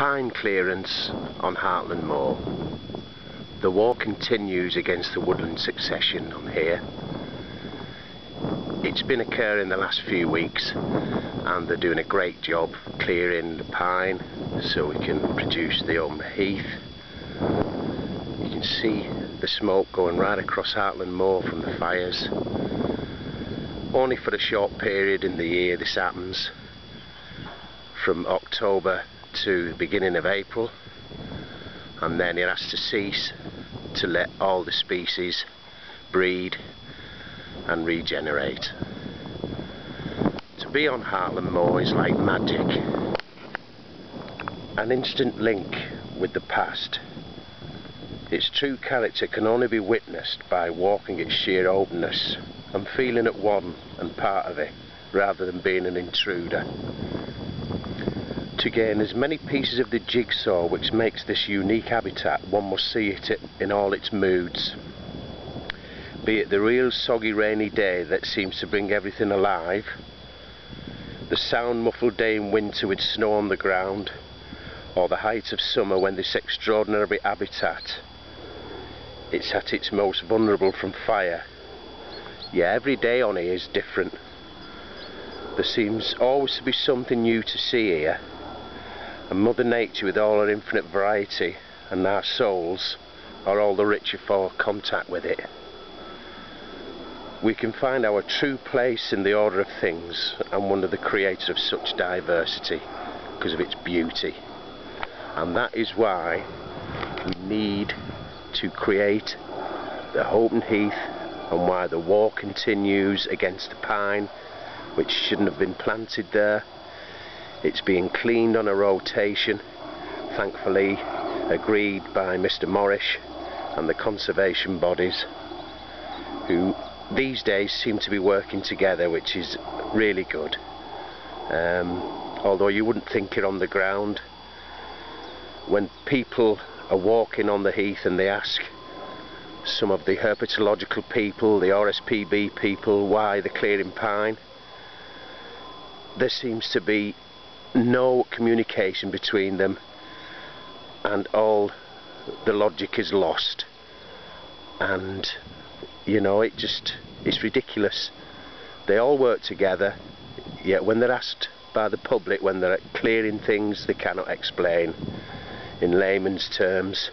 Pine clearance on Hartland Moor. The war continues against the woodland succession on here. It's been occurring the last few weeks and they're doing a great job clearing the pine so we can produce the heath. You can see the smoke going right across Hartland Moor from the fires. Only for a short period in the year this happens, from October to the beginning of April, and then it has to cease to let all the species breed and regenerate. To be on Hartland Moor is like magic, an instant link with the past. Its true character can only be witnessed by walking its sheer openness and feeling at one and part of it, rather than being an intruder. To gain as many pieces of the jigsaw which makes this unique habitat, one must see it in all its moods. Be it the real soggy rainy day that seems to bring everything alive, the sound muffled day in winter with snow on the ground, or the height of summer when this extraordinary habitat it's at its most vulnerable from fire. Yeah, every day on here is different. There seems always to be something new to see here, and Mother Nature, with all her infinite variety, and our souls are all the richer for contact with it. We can find our true place in the order of things and wonder the creator of such diversity because of its beauty. And that is why we need to create the open heath, and why the war continues against the pine which shouldn't have been planted there. It's being cleaned on a rotation, thankfully agreed by Mr. Morris and the conservation bodies, who these days seem to be working together, which is really good. Although you wouldn't think it on the ground. When people are walking on the heath and they ask some of the herpetological people, the RSPB people, why they're clearing pine, there seems to be no communication between them, and all the logic is lost. And you know, it's ridiculous. They all work together, yet when they're asked by the public, when they're clearing things they cannot explain in layman's terms,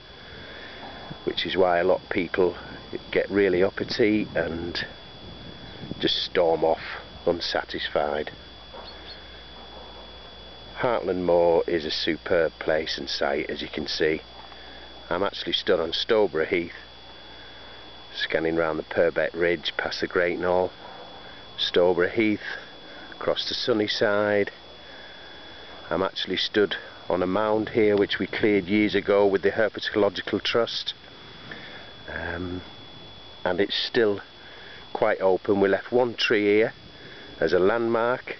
which is why a lot of people get really uppity and just storm off unsatisfied. Hartland Moor is a superb place and site, as you can see. I'm actually stood on Stoborough Heath, scanning round the Purbeck Ridge, past the Great Knoll, Stoborough Heath, across the Sunnyside. I'm actually stood on a mound here which we cleared years ago with the Herpetological Trust, and it's still quite open. We left one tree here as a landmark,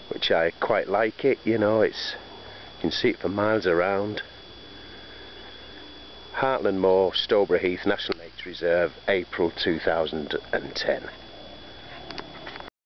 which I quite like it, you know, you can see it for miles around. Hartland Moor, Stoborough Heath National Nature Reserve, April 2010.